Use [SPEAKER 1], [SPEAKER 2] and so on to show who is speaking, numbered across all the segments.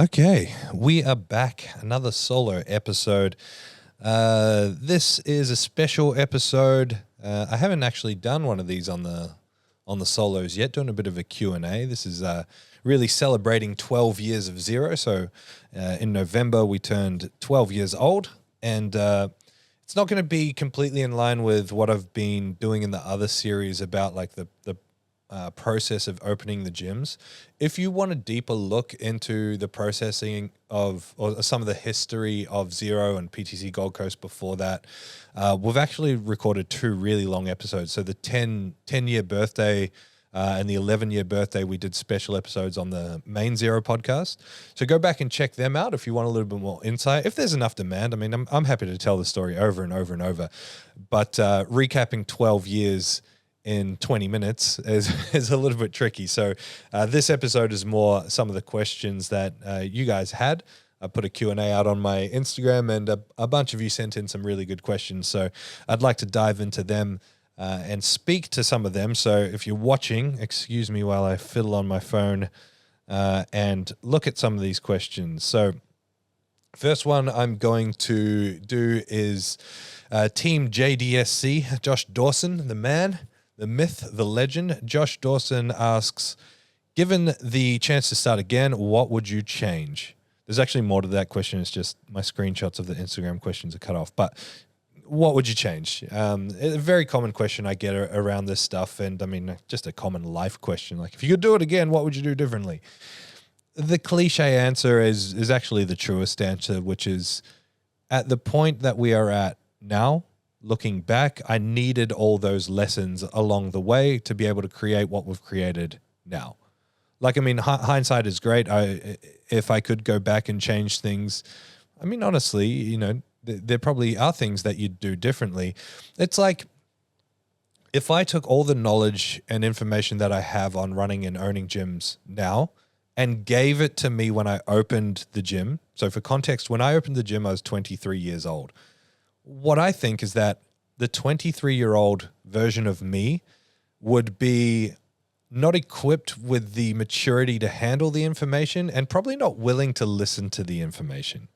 [SPEAKER 1] Okay, we are back. Another solo episode. This is a special episode. I haven't actually done one of these on the solos yet. Doing a bit of a Q&A. This is really celebrating 12 years of Zero. So in November we turned 12 years old, and it's not going to be completely in line with what I've been doing in the other series about like the process of opening the gyms. If you want a deeper look into the processing of or some of the history of Zero and PTC Gold Coast before that, we've actually recorded two really long episodes. So the 10-year birthday and the 11-year birthday, we did special episodes on the main Zero podcast. So go back and check them out if you want a little bit more insight. If there's enough demand, I mean, I'm happy to tell the story over and over and over. But recapping 12 years in 20 minutes is a little bit tricky. So this episode is more some of the questions that you guys had. I put a Q&A out on my Instagram, and a bunch of you sent in some really good questions. So I'd like to dive into them and speak to some of them. So if you're watching, excuse me while I fiddle on my phone and look at some of these questions. So first one I'm going to do is Team JDSC, Josh Dawson, the man, the myth, the legend. Josh Dawson asks, given the chance to start again, what would you change? There's actually more to that question. It's just my screenshots of the Instagram questions are cut off. But what would you change? A very common question I get around this stuff. And I mean, just a common life question. Like, if you could do it again, what would you do differently? The cliche answer is actually the truest answer, which is at the point that we are at now, looking back, I needed all those lessons along the way to be able to create what we've created now. Like, I mean, hindsight is great. If I could go back and change things, I mean, honestly, you know, there probably are things that you'd do differently. It's like, if I took all the knowledge and information that I have on running and owning gyms now and gave it to me when I opened the gym. So for context, when I opened the gym, I was 23 years old. What I think is that the 23-year-old version of me would be not equipped with the maturity to handle the information and probably not willing to listen to the information.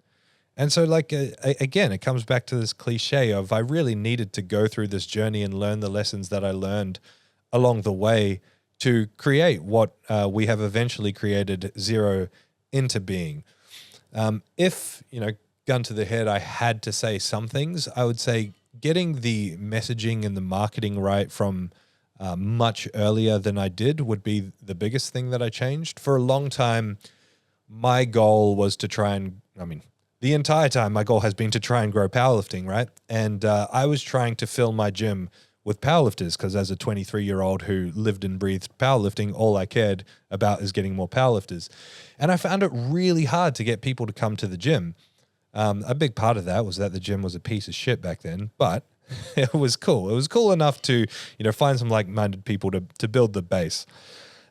[SPEAKER 1] And so, like, again, it comes back to this cliche of I really needed to go through this journey and learn the lessons that I learned along the way to create what we have eventually created Zero into being. If, you know, gun to the head, I had to say some things, I would say getting the messaging and the marketing right from much earlier than I did would be the biggest thing that I changed. For a long time, my goal was to try and, I mean, the entire time my goal has been to try and grow powerlifting, right? And I was trying to fill my gym with powerlifters because as a 23-year-old who lived and breathed powerlifting, all I cared about is getting more powerlifters. And I found it really hard to get people to come to the gym. A big part of that was that the gym was a piece of shit back then, but it was cool. It was cool enough to, you know, find some like-minded people to build the base.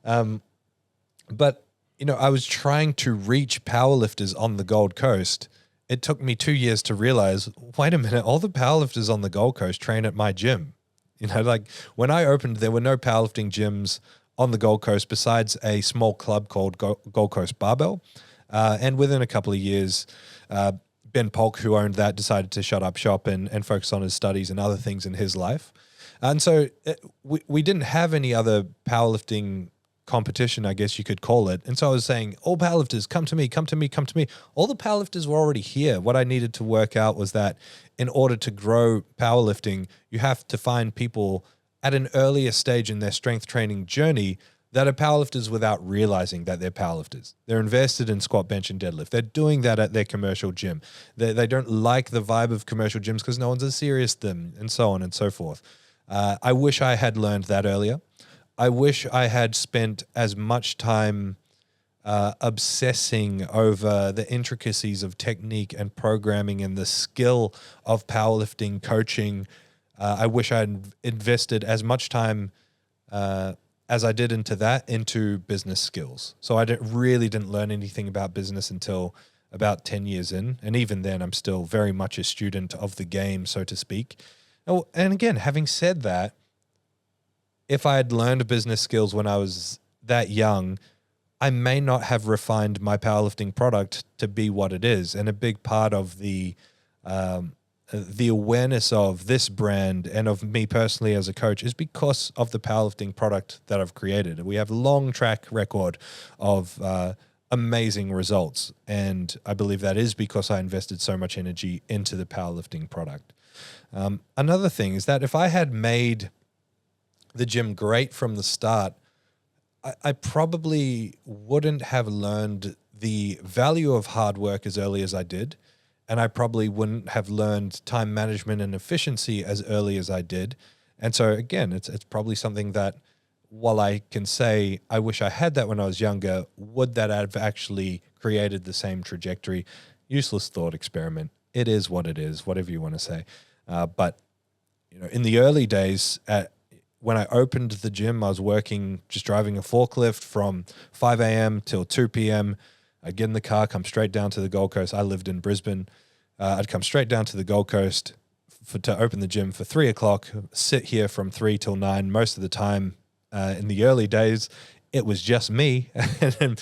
[SPEAKER 1] But, you know, I was trying to reach powerlifters on the Gold Coast. It took me 2 years to realize, wait a minute, all the powerlifters on the Gold Coast train at my gym. You know, like when I opened, there were no powerlifting gyms on the Gold Coast besides a small club called Gold Coast Barbell. And within a couple of years, Ben Polk, who owned that, decided to shut up shop and focus on his studies and other things in his life. And so we didn't have any other powerlifting competition, I guess you could call it. And so I was saying, all powerlifters, come to me, come to me, come to me. All the powerlifters were already here. What I needed to work out was that in order to grow powerlifting, you have to find people at an earlier stage in their strength training journey that are powerlifters without realizing that they're powerlifters. They're invested in squat, bench, and deadlift. They're doing that at their commercial gym. They don't like the vibe of commercial gyms because no one's as serious as them, and so on and so forth. I wish I had learned that earlier. I wish I had spent as much time obsessing over the intricacies of technique and programming and the skill of powerlifting coaching. I wish I had invested as much time as I did into business skills. So I really didn't learn anything about business until about 10 years in. And even then, I'm still very much a student of the game, so to speak. Oh, and again, having said that, if I had learned business skills when I was that young, I may not have refined my powerlifting product to be what it is. And a big part of the awareness of this brand and of me personally as a coach is because of the powerlifting product that I've created. We have a long track record of amazing results. And I believe that is because I invested so much energy into the powerlifting product. Another thing is that if I had made the gym great from the start, I probably wouldn't have learned the value of hard work as early as I did. And I probably wouldn't have learned time management and efficiency as early as I did. And so again, it's probably something that, while I can say I wish I had that when I was younger, would that have actually created the same trajectory? Useless thought experiment. It is what it is, whatever you want to say. But in the early days, when I opened the gym, I was working, just driving a forklift from 5 a.m. till 2 p.m. I'd get in the car, come straight down to the Gold Coast. I lived in Brisbane. I'd come straight down to the Gold Coast to open the gym for 3 o'clock, sit here from 3 till 9. Most of the time in the early days, it was just me. And,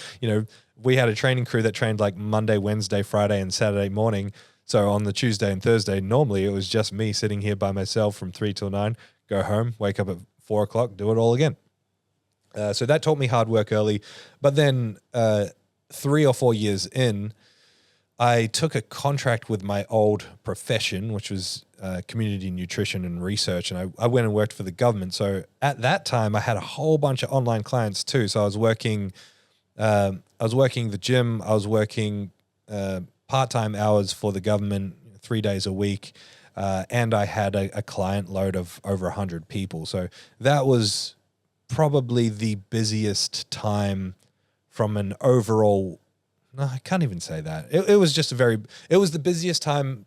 [SPEAKER 1] we had a training crew that trained like Monday, Wednesday, Friday, and Saturday morning. So on the Tuesday and Thursday, normally it was just me sitting here by myself from 3 till 9, go home, wake up at 4 o'clock, do it all again. So that taught me hard work early. But then 3 or 4 years in, I took a contract with my old profession, which was community nutrition and research, and I went and worked for the government. So at that time, I had a whole bunch of online clients too. So I was working the gym, I was working part-time hours for the government 3 days a week, and I had a client load of over 100 people. So that was probably the busiest time from an overall. No, I can't even say that. It was just it was the busiest time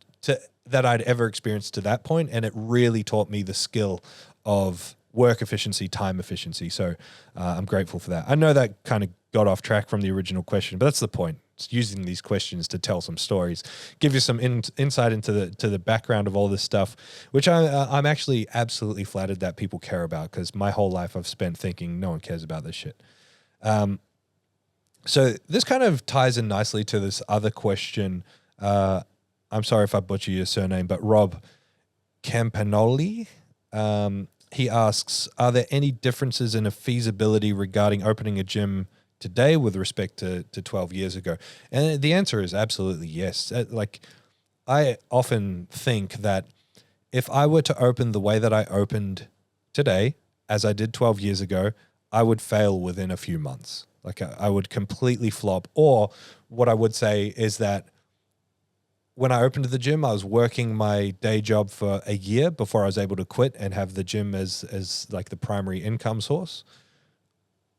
[SPEAKER 1] that I'd ever experienced to that point, and it really taught me the skill of work efficiency, time efficiency. So I'm grateful for that. I know that kind of got off track from the original question, but that's the point. It's using these questions to tell some stories, give you some insight into the background of all this stuff, which I'm actually absolutely flattered that people care about, because my whole life I've spent thinking no one cares about this shit. So this kind of ties in nicely to this other question. I'm sorry if I butcher your surname, but Rob Campanoli, he asks, are there any differences in a feasibility regarding opening a gym today with respect to 12 years ago? And the answer is absolutely yes. I often think that if I were to open the way that I opened today, as I did 12 years ago, I would fail within a few months. Like I would completely flop. Or what I would say is that when I opened the gym, I was working my day job for a year before I was able to quit and have the gym as like the primary income source.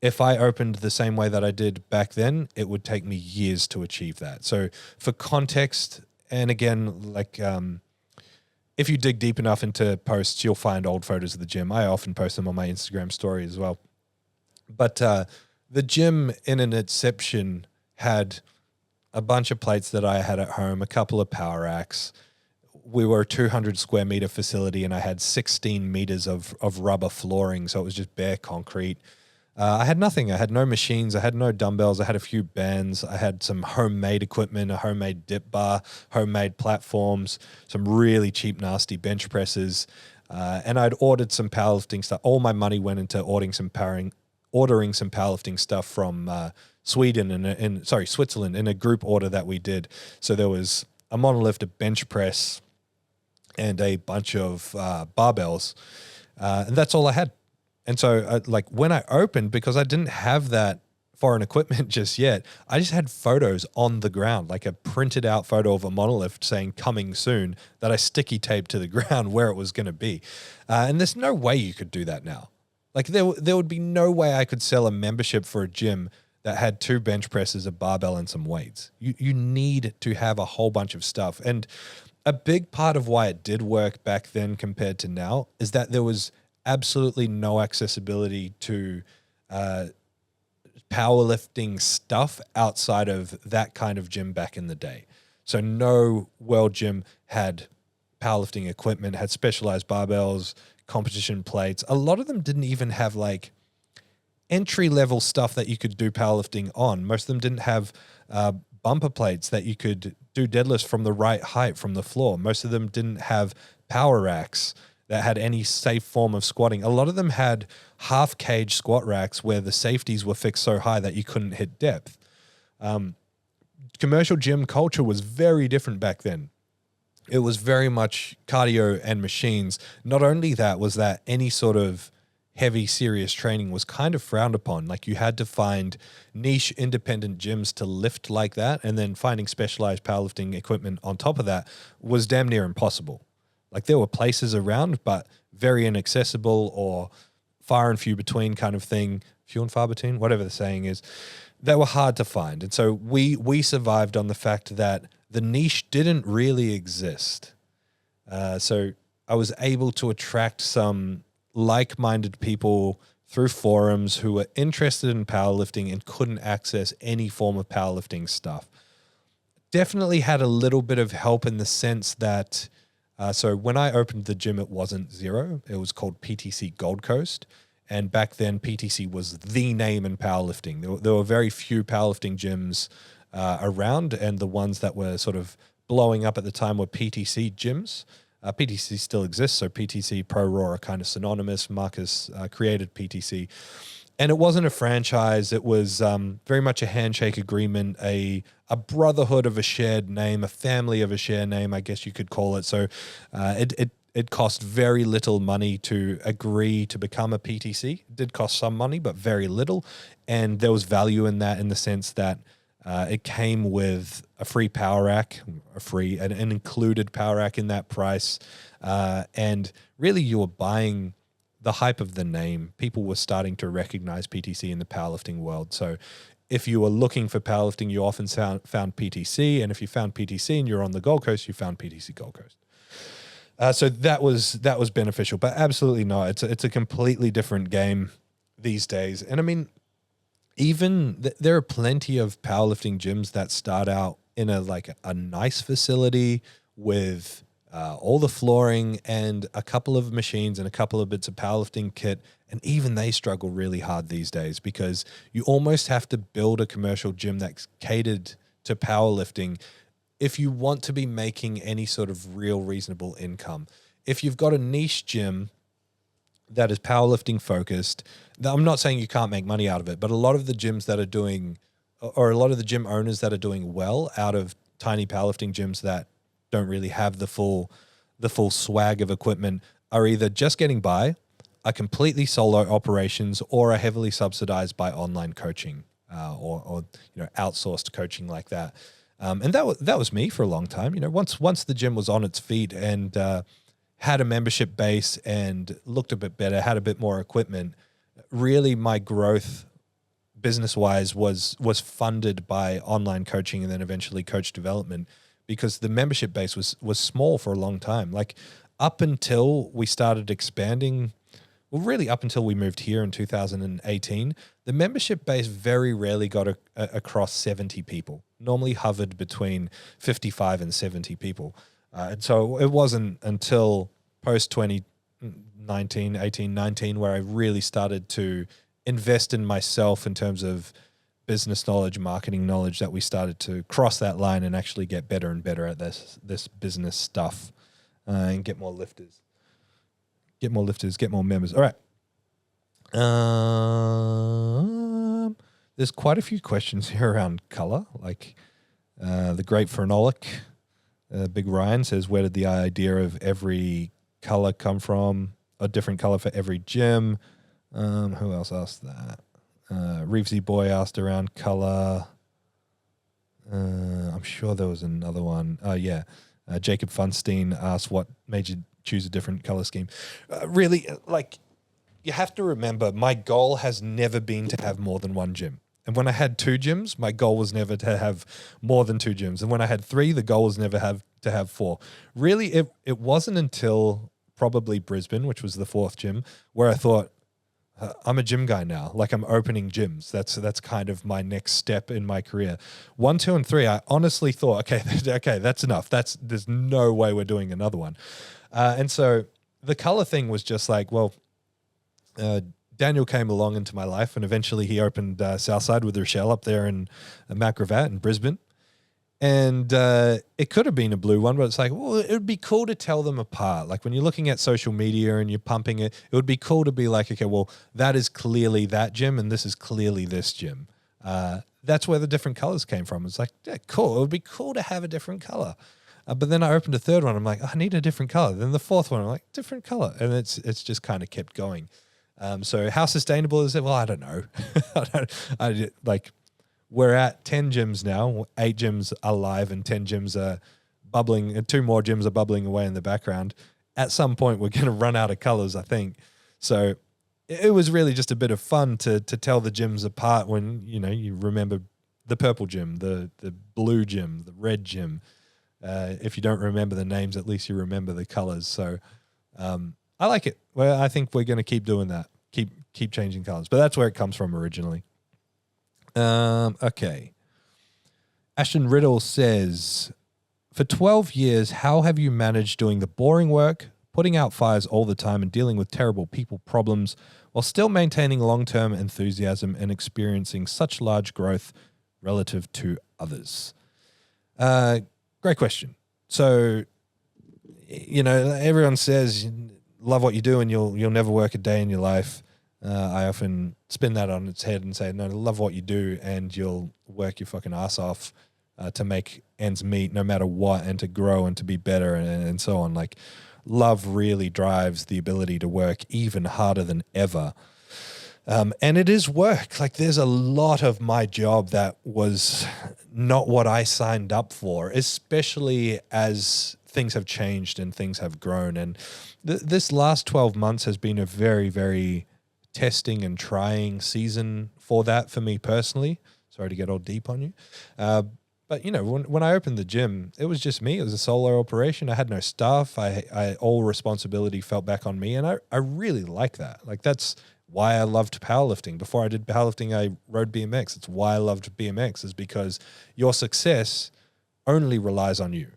[SPEAKER 1] If I opened the same way that I did back then, it would take me years to achieve that. So for context, and again, if you dig deep enough into posts, you'll find old photos of the gym. I often post them on my Instagram story as well. But the gym in an inception had a bunch of plates that I had at home, a couple of power racks. We were a 200 square meter facility, and I had 16 meters of rubber flooring. So it was just bare concrete. I had nothing. I had no machines. I had no dumbbells. I had a few bands. I had some homemade equipment, a homemade dip bar, homemade platforms, some really cheap, nasty bench presses. And I'd ordered some powerlifting stuff. All my money went into ordering some powerlifting stuff from Switzerland in a group order that we did. So there was a monolift, a bench press, and a bunch of barbells. And that's all I had. And so when I opened, because I didn't have that foreign equipment just yet, I just had photos on the ground, like a printed out photo of a monolift saying coming soon, that I sticky taped to the ground where it was going to be. And there's no way you could do that now. Like there would be no way I could sell a membership for a gym that had 2 bench presses, a barbell, and some weights. You need to have a whole bunch of stuff. And a big part of why it did work back then compared to now is that there was absolutely no accessibility to powerlifting stuff outside of that kind of gym back in the day. So no world gym had powerlifting equipment, had specialized barbells, competition plates. A lot of them didn't even have entry-level stuff that you could do powerlifting on. Most of them didn't have bumper plates that you could do deadlifts from the right height from the floor. Most of them didn't have power racks that had any safe form of squatting. A lot of them had half-cage squat racks where the safeties were fixed so high that you couldn't hit depth. Commercial gym culture was very different back then. It was very much cardio and machines. Not only that, was that any sort of heavy, serious training was kind of frowned upon. Like, you had to find niche independent gyms to lift like that, and then finding specialized powerlifting equipment on top of that was damn near impossible. Like, there were places around, but very inaccessible or far and few between kind of thing. Few and far between, whatever the saying is. They were hard to find. And so we survived on the fact that the niche didn't really exist. So I was able to attract some like-minded people through forums who were interested in powerlifting and couldn't access any form of powerlifting stuff. Definitely had a little bit of help in the sense that, so when I opened the gym, it wasn't Zero. It was called PTC Gold Coast. And back then, PTC was the name in powerlifting. There were very few powerlifting gyms around, and the ones that were sort of blowing up at the time were PTC gyms. PTC still exists, so PTC, Pro Raw are kind of synonymous. Marcus created PTC. And it wasn't a franchise. It was very much a handshake agreement, a brotherhood of a shared name, a family of a shared name, I guess you could call it. So it cost very little money to agree to become a PTC. It did cost some money, but very little. And there was value in that in the sense that it came with a free power rack, an included power rack in that price. And really you were buying the hype of the name. People were starting to recognize PTC in the powerlifting world. So if you were looking for powerlifting, you often found PTC. And if you found PTC and you're on the Gold Coast, you found PTC Gold Coast. So that was beneficial, but absolutely not. It's a completely different game these days. And I mean, even there are plenty of powerlifting gyms that start out in a nice facility with all the flooring and a couple of machines and a couple of bits of powerlifting kit. And even they struggle really hard these days because you almost have to build a commercial gym that's catered to powerlifting if you want to be making any sort of real reasonable income. If you've got a niche gym that is powerlifting focused, I'm not saying you can't make money out of it, but a lot of the gyms that are doing, or a lot of the gym owners that are doing well out of tiny powerlifting gyms that don't really have the full swag of equipment are either just getting by, are completely solo operations, or are heavily subsidized by online coaching or outsourced coaching like that. And that was me for a long time. Once the gym was on its feet and had a membership base and looked a bit better, had a bit more equipment, really my growth business-wise was funded by online coaching and then eventually coach development, because the membership base was small for a long time. Like, up until we started expanding, well, really up until we moved here in 2018, the membership base very rarely got across 70 people. Normally hovered between 55 and 70 people. And so it wasn't until post 2019, 18, 19, where I really started to invest in myself in terms of business knowledge, marketing knowledge, that we started to cross that line and actually get better and better at this business stuff and get more lifters. Get more lifters, get more members. All right. There's quite a few questions here around color. Like the Great Phenolic, Big Ryan says, where did the idea of every color come from? A different color for every gym. Who else asked that? Reevesy Boy asked around color. I'm sure there was another one. Yeah. Jacob Funstein asked what made you choose a different color scheme. Really, you have to remember, my goal has never been to have more than one gym. And when I had 2 gyms, my goal was never to have more than 2 gyms. And when I had 3, the goal was never to have 4. Really, it wasn't until probably Brisbane, which was the 4th gym, where I thought, I'm a gym guy now. Like, I'm opening gyms. That's kind of my next step in my career. 1, 2, and 3, I honestly thought, okay, that's enough. There's no way we're doing another one. And so the color thing was just like, well, Daniel came along into my life, and eventually he opened Southside with Rochelle up there in Macrovat in Brisbane. And it could have been a blue one, but it's like, well, it would be cool to tell them apart. Like when you're looking at social media and you're pumping it, it would be cool to be like, okay, well, that is clearly that gym and this is clearly this gym. That's where the different colors came from. It's like, yeah, cool. It would be cool to have a different color. But then I opened a third one. I'm like, I need a different color. Then the fourth one, I'm like, different color. And it's just kind of kept going. So how sustainable is it? Well, I don't know. We're at 10 gyms now. 8 gyms are live and 10 gyms are bubbling. And 2 more gyms are bubbling away in the background. At some point, we're going to run out of colors, I think. So it was really just a bit of fun to tell the gyms apart when, you remember the purple gym, the blue gym, the red gym. If you don't remember the names, at least you remember the colors. So I like it. Well, I think we're going to keep doing that. Keep changing colors. But that's where it comes from originally. Okay. Ashton Riddle says, for 12 years, how have you managed doing the boring work, putting out fires all the time and dealing with terrible people problems while still maintaining long-term enthusiasm and experiencing such large growth relative to others? Great question. So, everyone says love what you do and you'll never work a day in your life. I often spin that on its head and say, no, love what you do and you'll work your fucking ass off to make ends meet no matter what and to grow and to be better and so on. Like, love really drives the ability to work even harder than ever. And it is work. Like, there's a lot of my job that was not what I signed up for, especially as things have changed and things have grown. And this last 12 months has been a very, very testing and trying season for that for me personally. Sorry to get all deep on you. But, when I opened the gym, it was just me. It was a solo operation. I had no staff. I all responsibility felt back on me. And I really like that. Like, that's why I loved powerlifting. Before I did powerlifting, I rode BMX. It's why I loved BMX, is because your success only relies on you.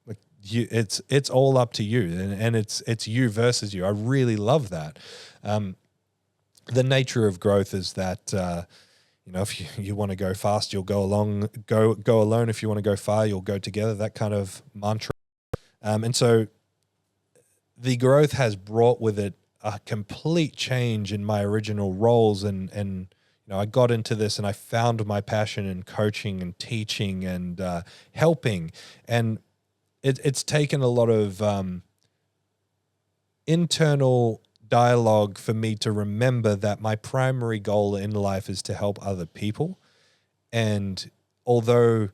[SPEAKER 1] Like, it's all up to you, and it's you versus you. I really love that. The nature of growth is that if you want to go fast, you'll go alone. If you want to go far, you'll go together. That kind of mantra. And so the growth has brought with it a complete change in my original roles, and I got into this and I found my passion in coaching and teaching and helping, and it's taken a lot of internal dialogue for me to remember that my primary goal in life is to help other people. And although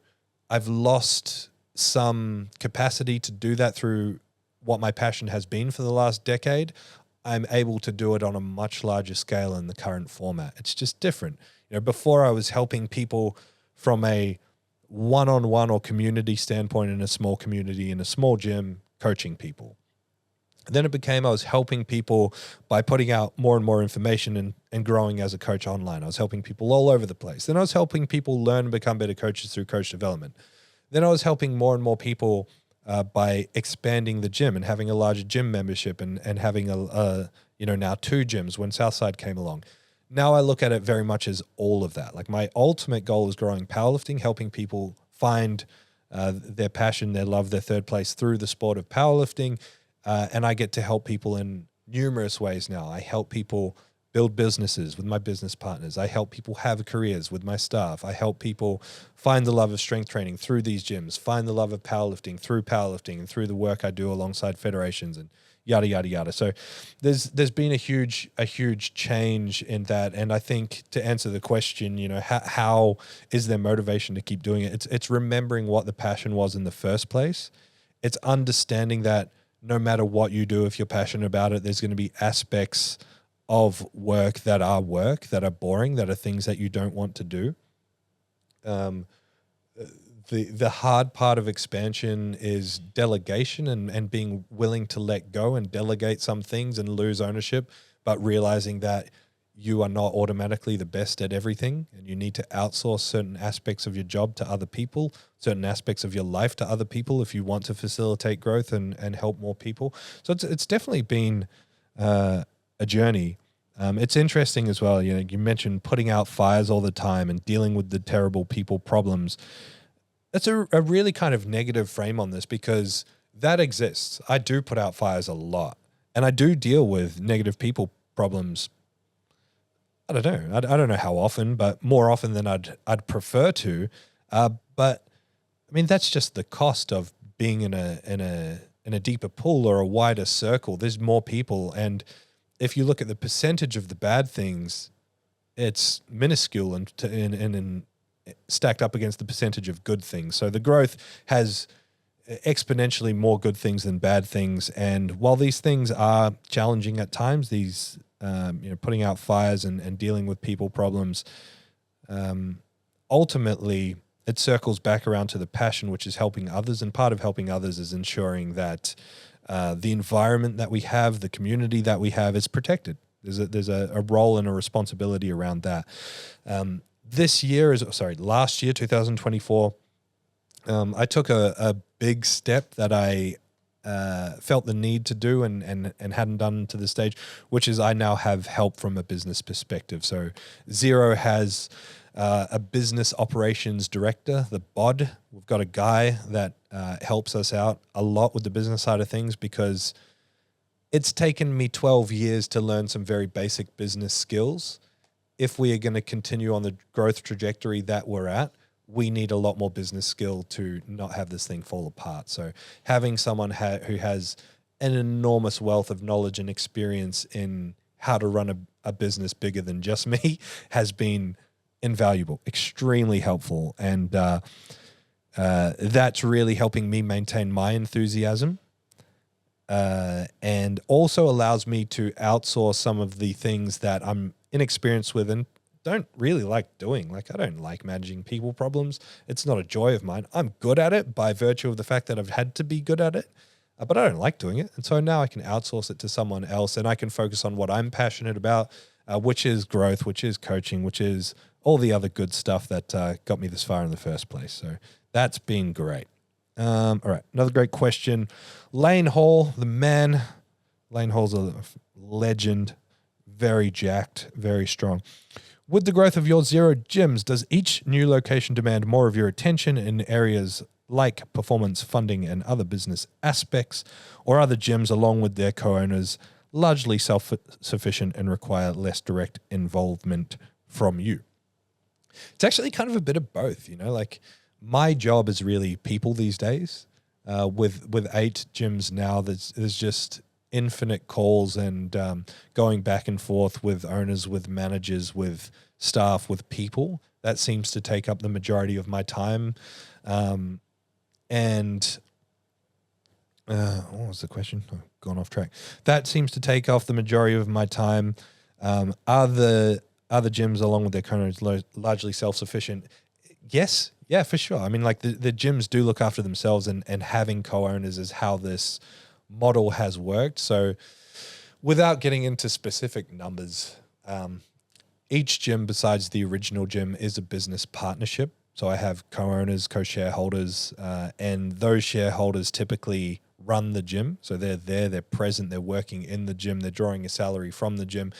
[SPEAKER 1] I've lost some capacity to do that through what my passion has been for the last decade, I'm able to do it on a much larger scale in the current format. It's just different. Before I was helping people from a one-on-one or community standpoint in a small community, in a small gym, coaching people. Then it became I was helping people by putting out more and more information and growing as a coach online. I was helping people all over the place. Then I was helping people learn and become better coaches through coach development. Then I was helping more and more people by expanding the gym and having a larger gym membership and having now 2 gyms when Southside came along. Now I look at it very much as all of that. Like, my ultimate goal is growing powerlifting, helping people find their passion, their love, their third place through the sport of powerlifting. And I get to help people in numerous ways now. I help people build businesses with my business partners. I help people have careers with my staff. I help people find the love of strength training through these gyms, find the love of powerlifting and through the work I do alongside federations and yada, yada, yada. So there's been a huge change in that. And I think to answer the question, how is there motivation to keep doing it? It's remembering what the passion was in the first place. It's understanding that no matter what you do, if you're passionate about it, there's going to be aspects of work that are boring, that are things that you don't want to do. The hard part of expansion is delegation and being willing to let go and delegate some things and lose ownership, but realizing that you are not automatically the best at everything, and you need to outsource certain aspects of your job to other people, certain aspects of your life to other people if you want to facilitate growth and help more people. So it's definitely been a journey. It's interesting as well. You mentioned putting out fires all the time and dealing with the terrible people problems. That's a really kind of negative frame on this, because that exists. I do put out fires a lot, and I do deal with negative people problems. I don't know. I don't know how often, but more often than I'd prefer to. But I mean, that's just the cost of being in a deeper pool or a wider circle. There's more people, and if you look at the percentage of the bad things, it's minuscule and stacked up against the percentage of good things. So the growth has exponentially more good things than bad things. And while these things are challenging at times, these putting out fires and dealing with people problems, ultimately it circles back around to the passion, which is helping others. And part of helping others is ensuring that the environment that we have, the community that we have, is protected. There's a role and a responsibility around that. Last year, 2024, I took a big step that I felt the need to do and hadn't done to this stage, which is I now have help from a business perspective. So Zero has a business operations director, the BOD. We've got a guy that helps us out a lot with the business side of things, because it's taken me 12 years to learn some very basic business skills. If we are going to continue on the growth trajectory that we're at, we need a lot more business skill to not have this thing fall apart. So having someone who has an enormous wealth of knowledge and experience in how to run a business bigger than just me has been invaluable, extremely helpful. And that's really helping me maintain my enthusiasm, and also allows me to outsource some of the things that I'm inexperienced with and don't really like doing. Like, I don't like managing people problems. It's not a joy of mine. I'm good at it by virtue of the fact that I've had to be good at it, but I don't like doing it. And so now I can outsource it to someone else, and I can focus on what I'm passionate about, which is growth, which is coaching, which is all the other good stuff that got me this far in the first place. So that's been great. All right, another great question. Lane Hall, the man. Lane Hall's a legend, very jacked, very strong. With the growth of your Zero gyms, does each new location demand more of your attention in areas like performance, funding, and other business aspects, or are the gyms, along with their co-owners, largely self-sufficient and require less direct involvement from you? It's actually kind of a bit of both, like my job is really people these days. With 8 gyms now, there's just infinite calls and going back and forth with owners, with managers, with staff, with people. That seems to take up the majority of my time. What was the question? I've gone off track. That seems to take off the majority of my time. Are the gyms, along with their co-owners, largely self-sufficient? Yes. Yeah, for sure. I mean, like the gyms do look after themselves, and having co-owners is how this model has worked. So without getting into specific numbers, each gym besides the original gym is a business partnership. So I have co-owners, co-shareholders, and those shareholders typically run the gym. So they're there, they're present, they're working in the gym, they're drawing a salary from the gym.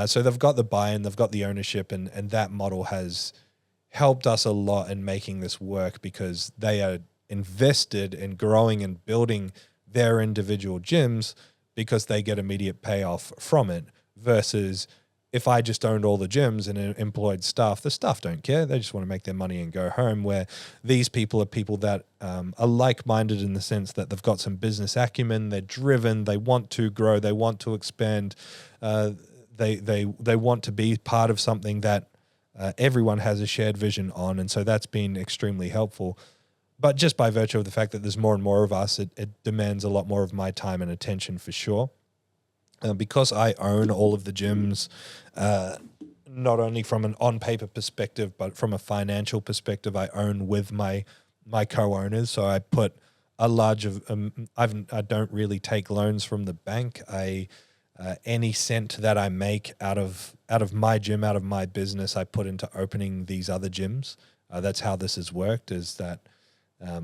[SPEAKER 1] So they've got the buy-in, they've got the ownership, and that model has helped us a lot in making this work, because they are invested in growing and building their individual gyms because they get immediate payoff from it, versus if I just owned all the gyms and employed staff, the staff don't care. They just want to make their money and go home, where these people are people that are like-minded in the sense that they've got some business acumen, they're driven, they want to grow, they want to expand, they want to be part of something that everyone has a shared vision on. And so that's been extremely helpful. But just by virtue of the fact that there's more and more of us, it demands a lot more of my time and attention for sure. Because I own all of the gyms, not only from an on-paper perspective, but from a financial perspective, I own with my co-owners. So I put a large of I don't really take loans from the bank. Any cent that I make out of my gym, out of my business, I put into opening these other gyms. That's how this has worked, is that, I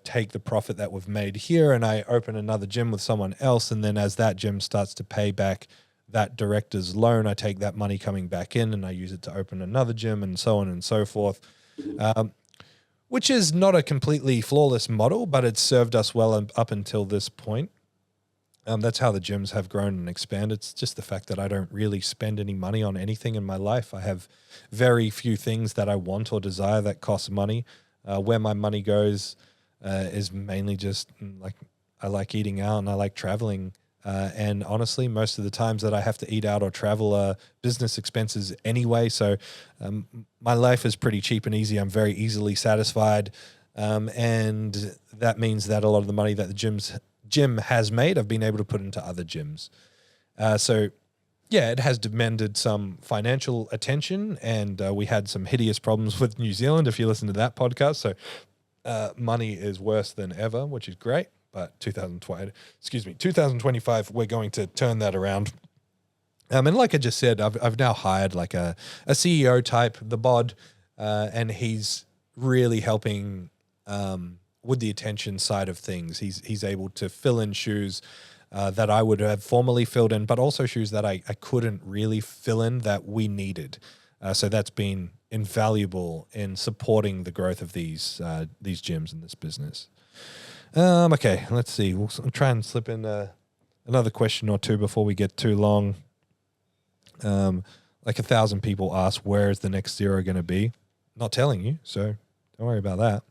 [SPEAKER 1] take the profit that we've made here and I open another gym with someone else. And then as that gym starts to pay back that director's loan, I take that money coming back in and I use it to open another gym and so on and so forth, which is not a completely flawless model, but it's served us well up until this point. That's how the gyms have grown and expanded. It's just the fact that I don't really spend any money on anything in my life. I have very few things that I want or desire that cost money. Where my money goes is mainly just like I like eating out and I like traveling. And honestly, most of the times that I have to eat out or travel are business expenses anyway. So my life is pretty cheap and easy. I'm very easily satisfied. And that means that a lot of the money that the gym has made, I've been able to put into other gyms. So yeah, it has demanded some financial attention, and we had some hideous problems with New Zealand, if you listen to that podcast. So money is worse than ever, which is great. But 2025, we're going to turn that around. And like I just said, I've now hired like a CEO type, the bod, and he's really helping with the attention side of things. He's able to fill in shoes that I would have formerly filled in, but also shoes that I couldn't really fill in that we needed. So that's been invaluable in supporting the growth of these gyms and this business. Okay, let's see. We'll try and slip in another question or two before we get too long. Like 1,000 people ask, where is the next Zero going to be? Not telling you, so don't worry about that.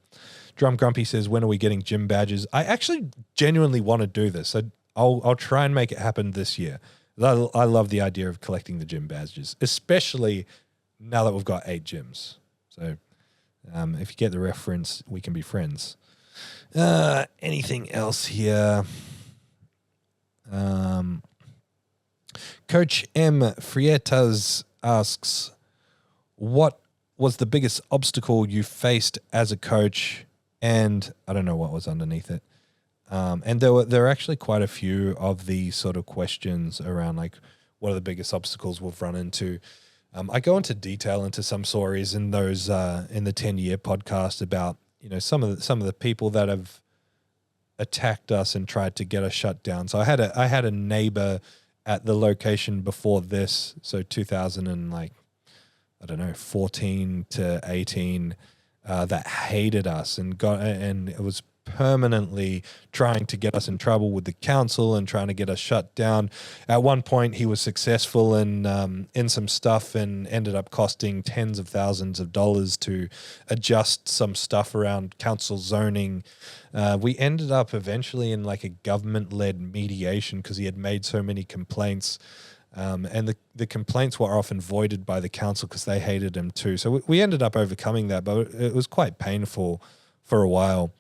[SPEAKER 1] Drum Grumpy says, when are we getting gym badges? I actually genuinely want to do this. I'll try and make it happen this year. I love the idea of collecting the gym badges, especially now that we've got 8 gyms. So if you get the reference, we can be friends. Anything else here? Coach M. Frietas asks, what was the biggest obstacle you faced as a coach? And I don't know what was underneath it. And there were actually quite a few of these sort of questions around like, what are the biggest obstacles we've run into? I go into detail into some stories in those in the 10-year podcast about, you know, some of the people that have attacked us and tried to get us shut down. So I had a neighbor at the location before this, so 14 to 18, that hated us and it was permanently trying to get us in trouble with the council and trying to get us shut down. At one point, he was successful in some stuff and ended up costing tens of thousands of dollars to adjust some stuff around council zoning. We ended up eventually in like a government-led mediation because he had made so many complaints. And the complaints were often voided by the council because they hated him too. So we ended up overcoming that, but it was quite painful for a while.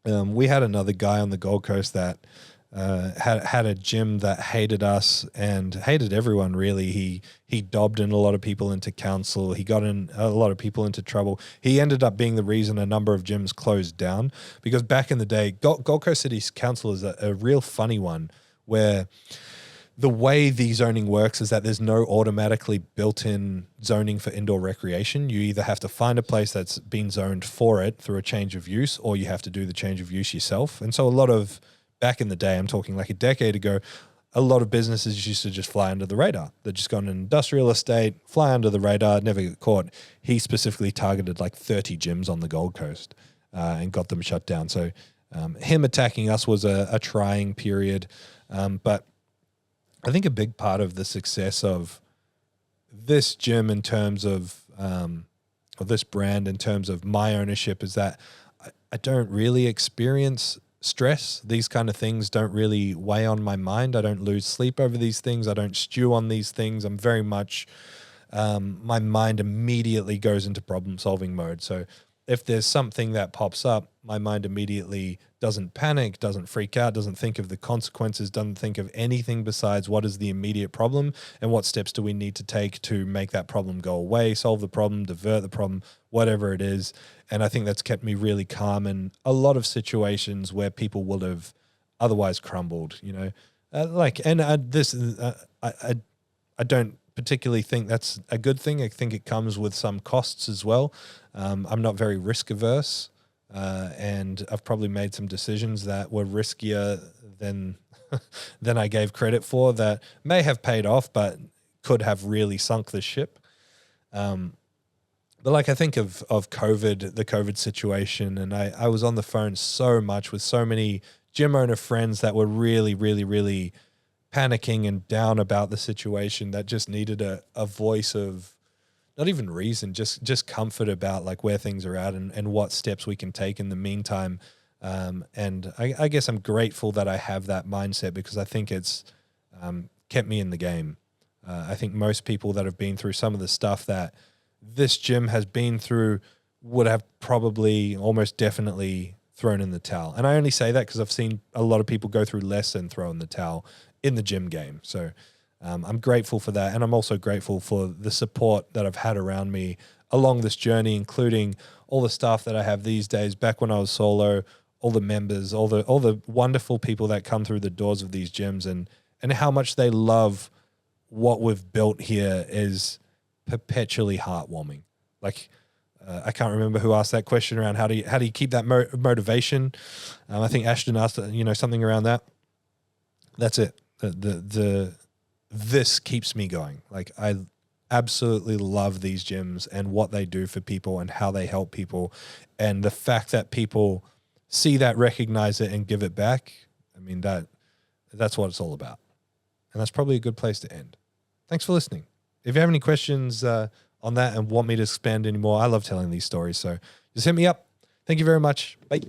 [SPEAKER 1] We had another guy on the Gold Coast that had a gym that hated us and hated everyone, really. He dobbed in a lot of people into council. He got in a lot of people into trouble. He ended up being the reason a number of gyms closed down because back in the day, Gold Coast City Council is a real funny one where the way the zoning works is that there's no automatically built-in zoning for indoor recreation. You either have to find a place that's been zoned for it through a change of use, or you have to do the change of use yourself. And so a lot of, back in the day, I'm talking like a decade ago, a lot of businesses used to just fly under the radar. They just got an industrial estate, fly under the radar, never get caught. He specifically targeted like 30 gyms on the Gold Coast and got them shut down. So him attacking us was a trying period. But I think a big part of the success of this gym in terms of, or this brand in terms of my ownership is that I don't really experience stress. These kind of things don't really weigh on my mind. I don't lose sleep over these things. I don't stew on these things. I'm very much, my mind immediately goes into problem solving mode. So if there's something that pops up, my mind immediately doesn't panic, doesn't freak out, doesn't think of the consequences, doesn't think of anything besides what is the immediate problem and what steps do we need to take to make that problem go away, solve the problem, divert the problem, whatever it is. And I think that's kept me really calm in a lot of situations where people would have otherwise crumbled, you know. I don't particularly think that's a good thing. I think it comes with some costs as well. I'm not very risk averse, and I've probably made some decisions that were riskier than than I gave credit for, that may have paid off, but could have really sunk the ship. But like I think of COVID, the COVID situation, and I was on the phone so much with so many gym owner friends that were really, really, really panicking and down about the situation, that just needed a voice of not even reason, just comfort about like where things are at and what steps we can take in the meantime. And I guess I'm grateful that I have that mindset, because I think it's kept me in the game. I think most people that have been through some of the stuff that this gym has been through would have probably almost definitely thrown in the towel. And I only say that because I've seen a lot of people go through less and throw in the towel in the gym game. So I'm grateful for that. And I'm also grateful for the support that I've had around me along this journey, including all the staff that I have these days. Back when I was solo, all the members, all the wonderful people that come through the doors of these gyms, and how much they love what we've built here is perpetually heartwarming. Like, I can't remember who asked that question around how do you keep that motivation. I think Ashton asked something around that. That's it. This keeps me going. Like, I absolutely love these gyms and what they do for people and how they help people, and the fact that people see that, recognize it, and give it back. I mean, that's what it's all about. And that's probably a good place to end. Thanks for listening. If you have any questions on that and want me to expand anymore, I love telling these stories. So just hit me up. Thank you very much. Bye.